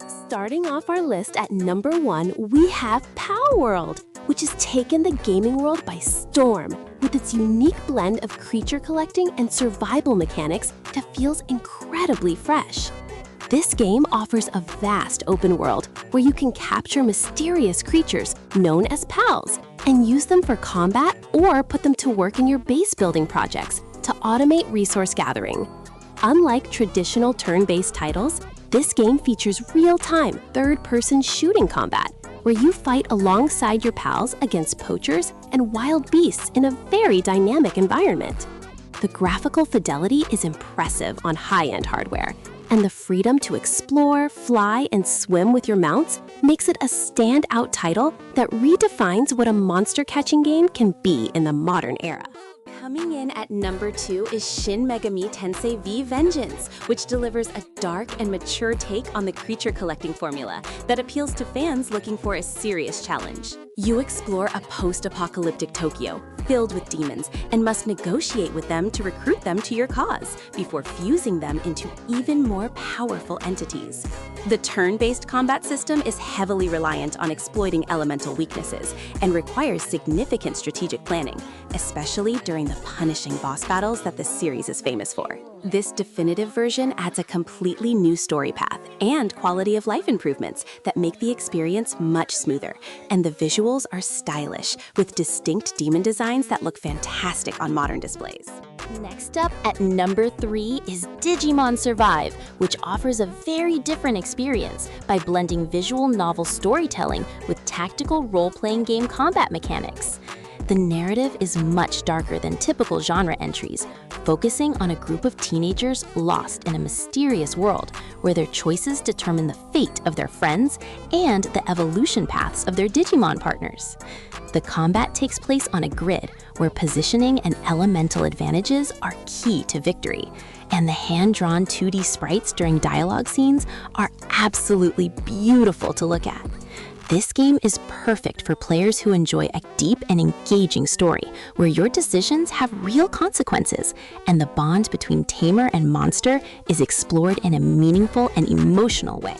Starting off our list at number 1, we have Palworld, which has taken the gaming world by storm with its unique blend of creature collecting and survival mechanics that feels incredibly fresh. This game offers a vast open world where you can capture mysterious creatures known as pals and use them for combat or put them to work in your base building projects to automate resource gathering. Unlike traditional turn-based titles, this game features real-time, third-person shooting combat, where you fight alongside your pals against poachers and wild beasts in a very dynamic environment. The graphical fidelity is impressive on high-end hardware, and the freedom to explore, fly, and swim with your mounts makes it a standout title that redefines what a monster-catching game can be in the modern era. Coming in at number 2 is Shin Megami Tensei V Vengeance, which delivers a dark and mature take on the creature collecting formula that appeals to fans looking for a serious challenge. You explore a post-apocalyptic Tokyo filled with demons and must negotiate with them to recruit them to your cause before fusing them into even more powerful entities. The turn-based combat system is heavily reliant on exploiting elemental weaknesses and requires significant strategic planning, especially during the punishing boss battles that the series is famous for. This definitive version adds a completely new story path and quality of life improvements that make the experience much smoother, and the visuals are stylish with distinct demon designs that look fantastic on modern displays. Next up at number 3 is Digimon Survive, which offers a very different experience by blending visual novel storytelling with tactical role-playing game combat mechanics. The narrative is much darker than typical genre entries, focusing on a group of teenagers lost in a mysterious world where their choices determine the fate of their friends and the evolution paths of their Digimon partners. The combat takes place on a grid where positioning and elemental advantages are key to victory, and the hand-drawn 2D sprites during dialogue scenes are absolutely beautiful to look at. This game is perfect for players who enjoy a deep and engaging story where your decisions have real consequences, and the bond between tamer and monster is explored in a meaningful and emotional way.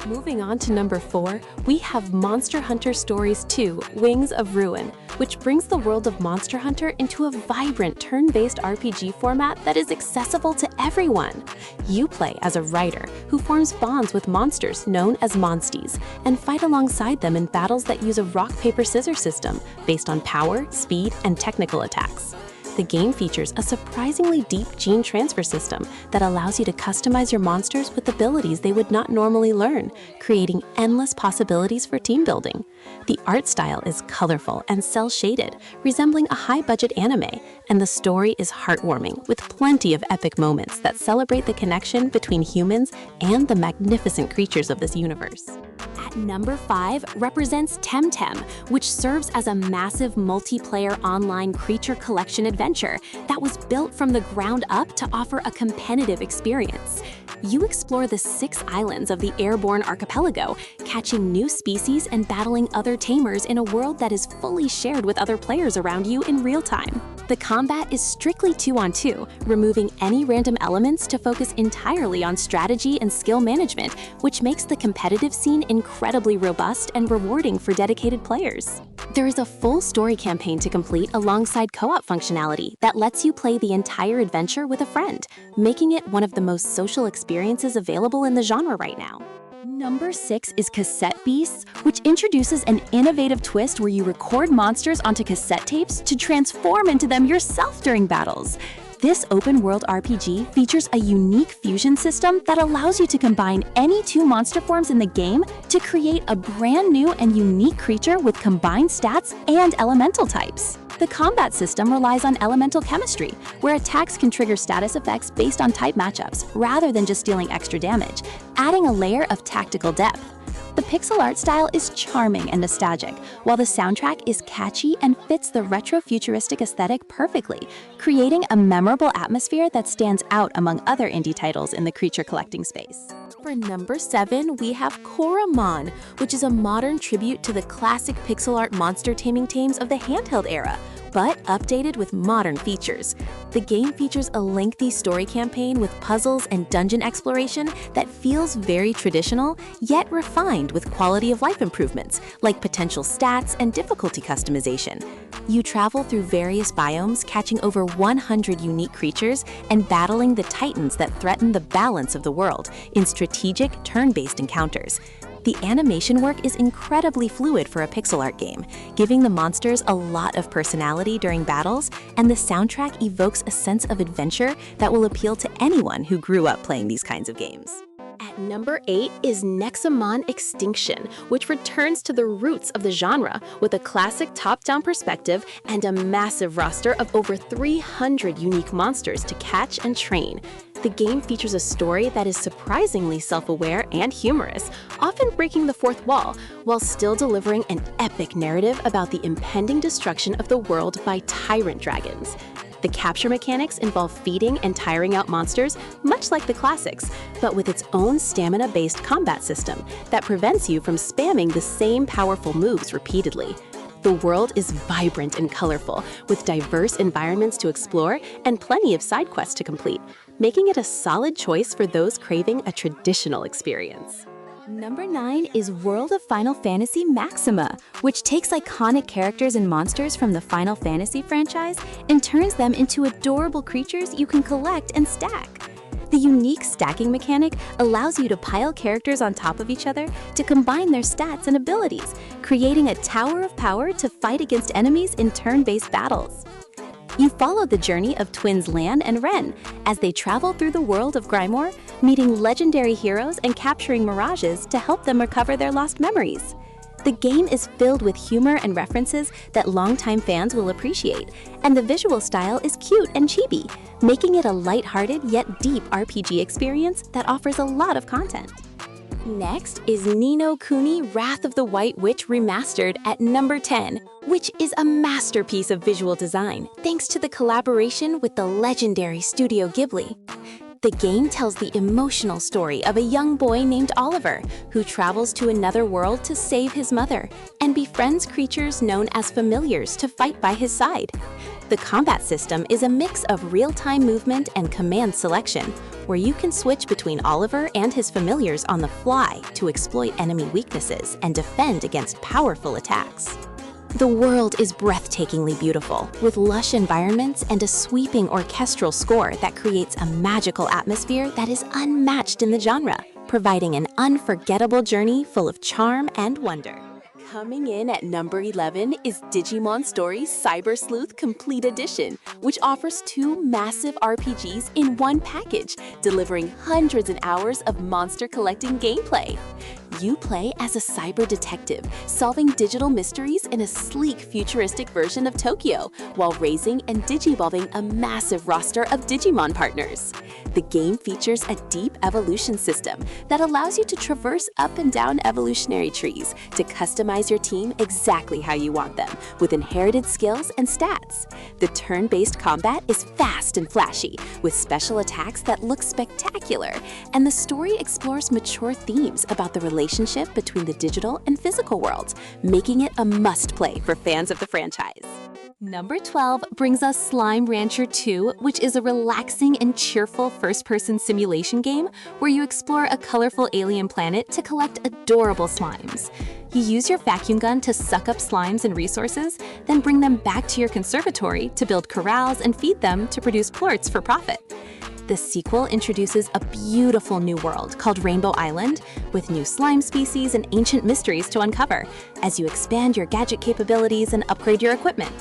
Moving on to number 4, we have Monster Hunter Stories 2: Wings of Ruin, which brings the world of Monster Hunter into a vibrant turn-based RPG format that is accessible to everyone. You play as a rider who forms bonds with monsters known as monsties and fight alongside them in battles that use a rock-paper-scissors system based on power, speed, and technical attacks. The game features a surprisingly deep gene transfer system that allows you to customize your monsters with abilities they would not normally learn, creating endless possibilities for team building. The art style is colorful and cel-shaded, resembling a high-budget anime, and the story is heartwarming with plenty of epic moments that celebrate the connection between humans and the magnificent creatures of this universe. At number 5 represents Temtem, which serves as a massive multiplayer online creature collection adventure that was built from the ground up to offer a competitive experience. You explore the 6 islands of the airborne archipelago, catching new species and battling other tamers in a world that is fully shared with other players around you in real time. The combat is strictly 2-on-2, removing any random elements to focus entirely on strategy and skill management, which makes the competitive scene incredibly robust and rewarding for dedicated players. There is a full story campaign to complete alongside co-op functionality that lets you play the entire adventure with a friend, making it one of the most social experiences available in the genre right now. Number 6 is Cassette Beasts, which introduces an innovative twist where you record monsters onto cassette tapes to transform into them yourself during battles. This open-world RPG features a unique fusion system that allows you to combine any 2 monster forms in the game to create a brand new and unique creature with combined stats and elemental types. The combat system relies on elemental chemistry, where attacks can trigger status effects based on type matchups rather than just dealing extra damage, adding a layer of tactical depth. The pixel art style is charming and nostalgic, while the soundtrack is catchy and fits the retro-futuristic aesthetic perfectly, creating a memorable atmosphere that stands out among other indie titles in the creature collecting space. For number 7, we have Coromon, which is a modern tribute to the classic pixel art monster taming tames of the handheld era, but updated with modern features. The game features a lengthy story campaign with puzzles and dungeon exploration that feels very traditional, yet refined with quality of life improvements, like potential stats and difficulty customization. You travel through various biomes, catching over 100 unique creatures and battling the titans that threaten the balance of the world in strategic, turn-based encounters. The animation work is incredibly fluid for a pixel art game, giving the monsters a lot of personality during battles, and the soundtrack evokes a sense of adventure that will appeal to anyone who grew up playing these kinds of games. At number 8 is Nexomon Extinction, which returns to the roots of the genre with a classic top-down perspective and a massive roster of over 300 unique monsters to catch and train. The game features a story that is surprisingly self-aware and humorous, often breaking the fourth wall, while still delivering an epic narrative about the impending destruction of the world by tyrant dragons. The capture mechanics involve feeding and tiring out monsters, much like the classics, but with its own stamina-based combat system that prevents you from spamming the same powerful moves repeatedly. The world is vibrant and colorful, with diverse environments to explore and plenty of side quests to complete, making it a solid choice for those craving a traditional experience. Number 9 is World of Final Fantasy Maxima, which takes iconic characters and monsters from the Final Fantasy franchise and turns them into adorable creatures you can collect and stack. The unique stacking mechanic allows you to pile characters on top of each other to combine their stats and abilities, creating a tower of power to fight against enemies in turn-based battles. You follow the journey of twins Lan and Ren as they travel through the world of Grimoire, meeting legendary heroes and capturing mirages to help them recover their lost memories. The game is filled with humor and references that longtime fans will appreciate, and the visual style is cute and chibi, making it a lighthearted yet deep RPG experience that offers a lot of content. Next is Ni no Kuni Wrath of the White Witch Remastered at number 10, which is a masterpiece of visual design thanks to the collaboration with the legendary Studio Ghibli. The game tells the emotional story of a young boy named Oliver who travels to another world to save his mother and befriends creatures known as familiars to fight by his side. The combat system is a mix of real-time movement and command selection, where you can switch between Oliver and his familiars on the fly to exploit enemy weaknesses and defend against powerful attacks. The world is breathtakingly beautiful, with lush environments and a sweeping orchestral score that creates a magical atmosphere that is unmatched in the genre, providing an unforgettable journey full of charm and wonder. Coming in at number 11 is Digimon Story Cyber Sleuth Complete Edition, which offers 2 massive RPGs in one package, delivering hundreds of hours of monster collecting gameplay. You play as a cyber detective, solving digital mysteries in a sleek, futuristic version of Tokyo, while raising and digivolving a massive roster of Digimon partners. The game features a deep evolution system that allows you to traverse up and down evolutionary trees to customize your team exactly how you want them, with inherited skills and stats. The turn-based combat is fast and flashy, with special attacks that look spectacular, and the story explores mature themes about the relationship between the digital and physical worlds, making it a must-play for fans of the franchise. Number 12 brings us Slime Rancher 2, which is a relaxing and cheerful first-person simulation game where you explore a colorful alien planet to collect adorable slimes. You use your vacuum gun to suck up slimes and resources, then bring them back to your conservatory to build corrals and feed them to produce plorts for profit. The sequel introduces a beautiful new world called Rainbow Island, with new slime species and ancient mysteries to uncover as you expand your gadget capabilities and upgrade your equipment.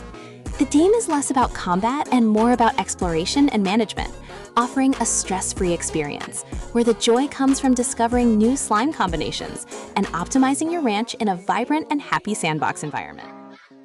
The game is less about combat and more about exploration and management, offering a stress-free experience, where the joy comes from discovering new slime combinations and optimizing your ranch in a vibrant and happy sandbox environment.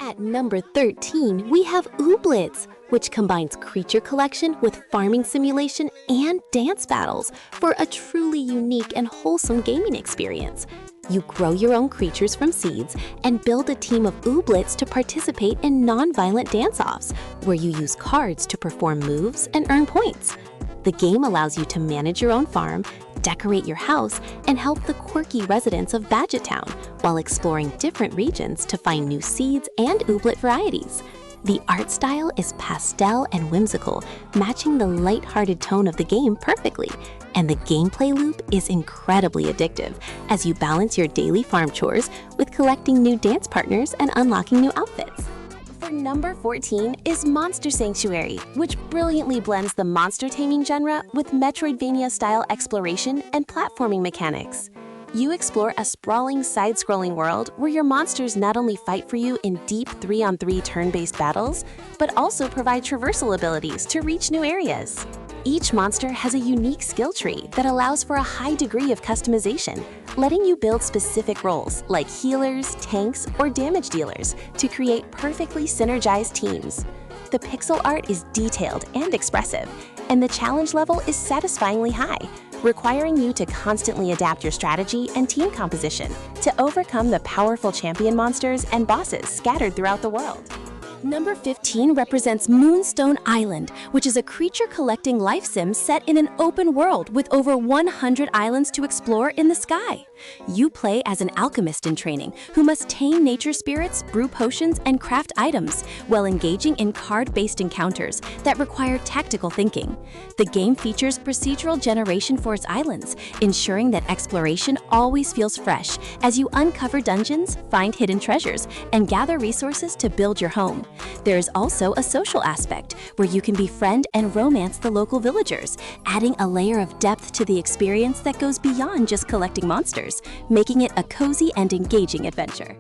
At number 13, we have Ooblets, which combines creature collection with farming simulation and dance battles for a truly unique and wholesome gaming experience. You grow your own creatures from seeds and build a team of Ooblets to participate in non-violent dance-offs, where you use cards to perform moves and earn points. The game allows you to manage your own farm, decorate your house, and help the quirky residents of Badget Town while exploring different regions to find new seeds and Ooblet varieties. The art style is pastel and whimsical, matching the light-hearted tone of the game perfectly. And the gameplay loop is incredibly addictive as you balance your daily farm chores with collecting new dance partners and unlocking new outfits. For number 14 is Monster Sanctuary, which brilliantly blends the monster taming genre with Metroidvania-style exploration and platforming mechanics. You explore a sprawling, side-scrolling world where your monsters not only fight for you in deep 3-on-3 turn-based battles, but also provide traversal abilities to reach new areas. Each monster has a unique skill tree that allows for a high degree of customization, letting you build specific roles like healers, tanks, or damage dealers to create perfectly synergized teams. The pixel art is detailed and expressive, and the challenge level is satisfyingly high, requiring you to constantly adapt your strategy and team composition to overcome the powerful champion monsters and bosses scattered throughout the world. Number 15 represents Moonstone Island, which is a creature-collecting life sim set in an open world with over 100 islands to explore in the sky. You play as an alchemist in training who must tame nature spirits, brew potions, and craft items while engaging in card-based encounters that require tactical thinking. The game features procedural generation for its islands, ensuring that exploration always feels fresh as you uncover dungeons, find hidden treasures, and gather resources to build your home. There is also a social aspect where you can befriend and romance the local villagers, adding a layer of depth to the experience that goes beyond just collecting monsters, making it a cozy and engaging adventure.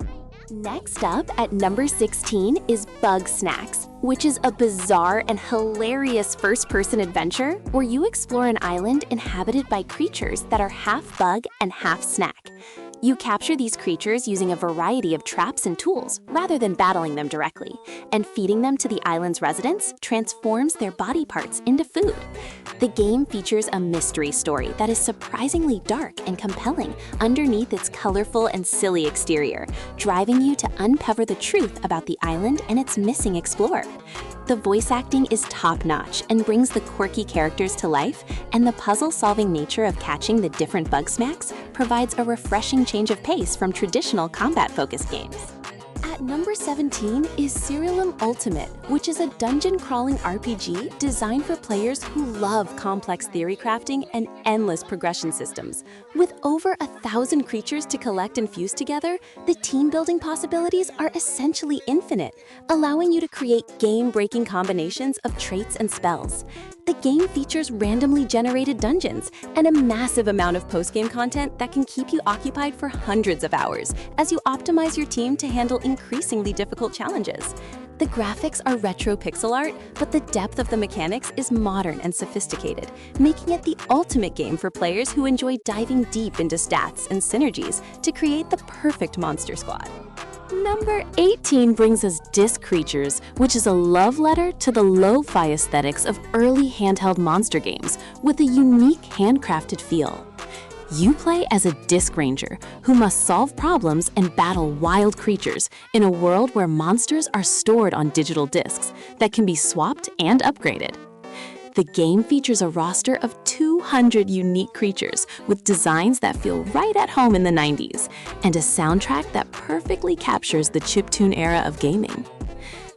Next up at number 16 is Bugsnax, which is a bizarre and hilarious first-person adventure where you explore an island inhabited by creatures that are half bug and half snack. You capture these creatures using a variety of traps and tools rather than battling them directly, and feeding them to the island's residents transforms their body parts into food. The game features a mystery story that is surprisingly dark and compelling underneath its colorful and silly exterior, driving you to uncover the truth about the island and its missing explorer. The voice acting is top-notch and brings the quirky characters to life, and the puzzle-solving nature of catching the different Bugsnax provides a refreshing change of pace from traditional combat-focused games. At number 17 is Siralim Ultimate, which is a dungeon-crawling RPG designed for players who love complex theory crafting and endless progression systems. With over 1,000 creatures to collect and fuse together, the team-building possibilities are essentially infinite, allowing you to create game-breaking combinations of traits and spells. The game features randomly generated dungeons and a massive amount of post-game content that can keep you occupied for hundreds of hours as you optimize your team to handle increasingly difficult challenges. The graphics are retro pixel art, but the depth of the mechanics is modern and sophisticated, making it the ultimate game for players who enjoy diving deep into stats and synergies to create the perfect monster squad. Number 18 brings us Disc Creatures, which is a love letter to the lo-fi aesthetics of early handheld monster games with a unique handcrafted feel. You play as a disc ranger who must solve problems and battle wild creatures in a world where monsters are stored on digital discs that can be swapped and upgraded. The game features a roster of 200 unique creatures with designs that feel right at home in the 90s, and a soundtrack that perfectly captures the chiptune era of gaming.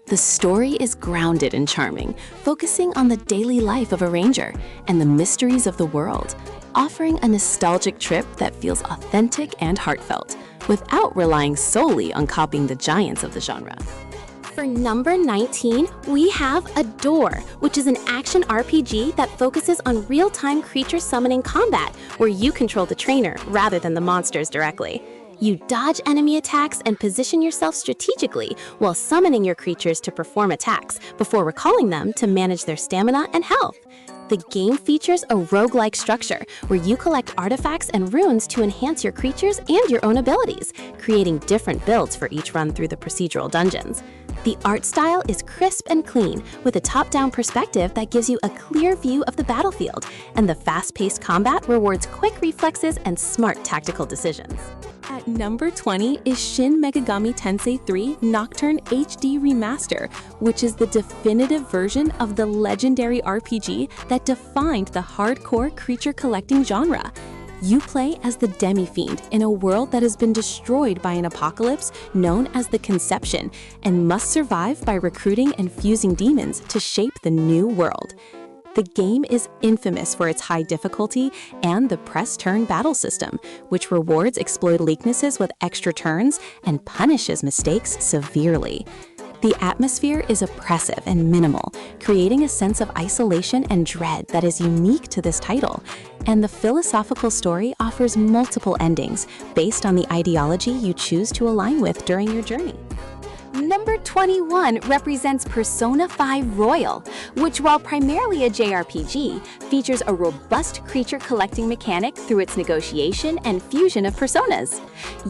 The story is grounded and charming, focusing on the daily life of a ranger and the mysteries of the world, offering a nostalgic trip that feels authentic and heartfelt, without relying solely on copying the giants of the genre. For number 19, we have Adore, which is an action RPG that focuses on real-time creature summoning combat, where you control the trainer rather than the monsters directly. You dodge enemy attacks and position yourself strategically while summoning your creatures to perform attacks before recalling them to manage their stamina and health. The game features a roguelike structure where you collect artifacts and runes to enhance your creatures and your own abilities, creating different builds for each run through the procedural dungeons. The art style is crisp and clean, with a top-down perspective that gives you a clear view of the battlefield, and the fast-paced combat rewards quick reflexes and smart tactical decisions. At number 20 is Shin Megami Tensei 3 Nocturne HD Remaster, which is the definitive version of the legendary RPG that defined the hardcore creature collecting genre. You play as the Demi-Fiend in a world that has been destroyed by an apocalypse known as the Conception and must survive by recruiting and fusing demons to shape the new world. The game is infamous for its high difficulty and the press-turn battle system, which rewards exploit weaknesses with extra turns and punishes mistakes severely. The atmosphere is oppressive and minimal, creating a sense of isolation and dread that is unique to this title. And the philosophical story offers multiple endings based on the ideology you choose to align with during your journey. Number 21 represents Persona 5 Royal, which, while primarily a JRPG, features a robust creature collecting mechanic through its negotiation and fusion of personas.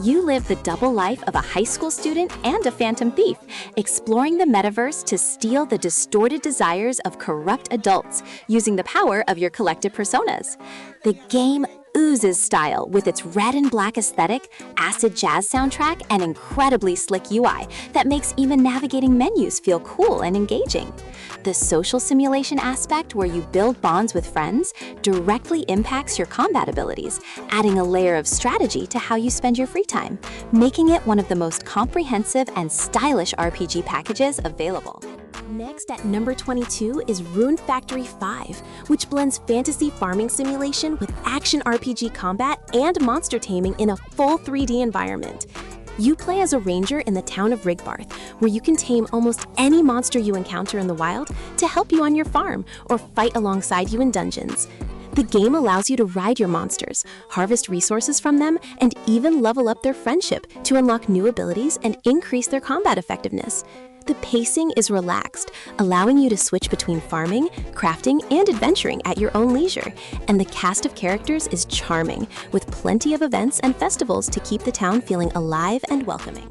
You live the double life of a high school student and a phantom thief, exploring the metaverse to steal the distorted desires of corrupt adults using the power of your collective personas. The game oozes style with its red and black aesthetic, acid jazz soundtrack, and incredibly slick UI that makes even navigating menus feel cool and engaging. The social simulation aspect, where you build bonds with friends, directly impacts your combat abilities, adding a layer of strategy to how you spend your free time, making it one of the most comprehensive and stylish RPG packages available. Next at number 22 is Rune Factory 5, which blends fantasy farming simulation with action RPG combat and monster taming in a full 3D environment. You play as a ranger in the town of Rigbarth, where you can tame almost any monster you encounter in the wild to help you on your farm or fight alongside you in dungeons. The game allows you to ride your monsters, harvest resources from them, and even level up their friendship to unlock new abilities and increase their combat effectiveness. The pacing is relaxed, allowing you to switch between farming, crafting, and adventuring at your own leisure, and the cast of characters is charming, with plenty of events and festivals to keep the town feeling alive and welcoming.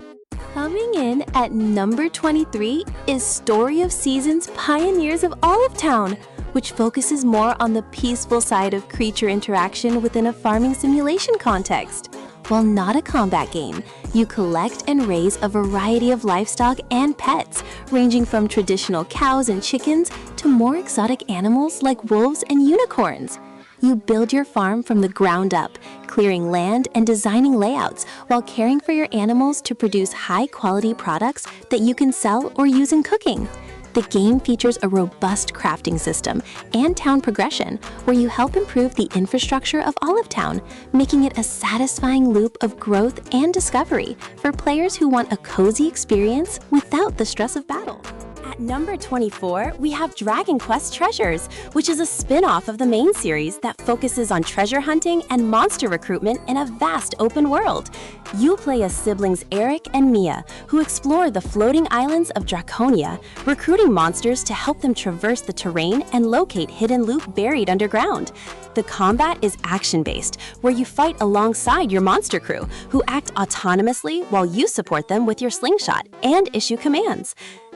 Coming in at number 23 is Story of Seasons Pioneers of Olive Town, which focuses more on the peaceful side of creature interaction within a farming simulation context. While not a combat game, you collect and raise a variety of livestock and pets, ranging from traditional cows and chickens to more exotic animals like wolves and unicorns. You build your farm from the ground up, clearing land and designing layouts while caring for your animals to produce high-quality products that you can sell or use in cooking. The game features a robust crafting system and town progression, where you help improve the infrastructure of Olive Town, making it a satisfying loop of growth and discovery for players who want a cozy experience without the stress of battle. At number 24, we have Dragon Quest Treasures, which is a spin-off of the main series that focuses on treasure hunting and monster recruitment in a vast open world. You play as siblings Eric and Mia, who explore the floating islands of Draconia, recruiting monsters to help them traverse the terrain and locate hidden loot buried underground. The combat is action-based, where you fight alongside your monster crew, who act autonomously while you support them with your slingshot and issue commands.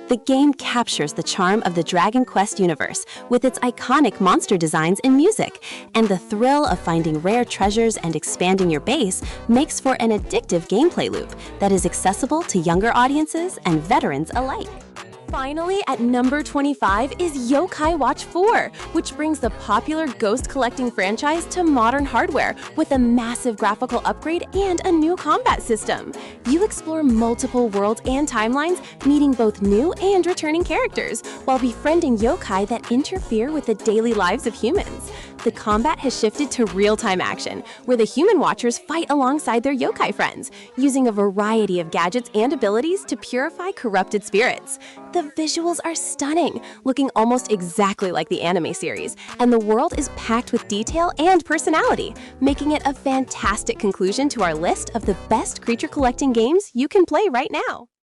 The game captures the charm of the Dragon Quest universe with its iconic monster designs and music, and the thrill of finding rare treasures and expanding your base makes for an addictive gameplay loop that is accessible to younger audiences and veterans alike. Finally, at number 25 is Yokai Watch 4, which brings the popular ghost collecting franchise to modern hardware with a massive graphical upgrade and a new combat system. You explore multiple worlds and timelines, meeting both new and returning characters, while befriending yokai that interfere with the daily lives of humans. The combat has shifted to real-time action, where the human watchers fight alongside their yokai friends, using a variety of gadgets and abilities to purify corrupted spirits. The visuals are stunning, looking almost exactly like the anime series, and the world is packed with detail and personality, making it a fantastic conclusion to our list of the best creature collecting games you can play right now.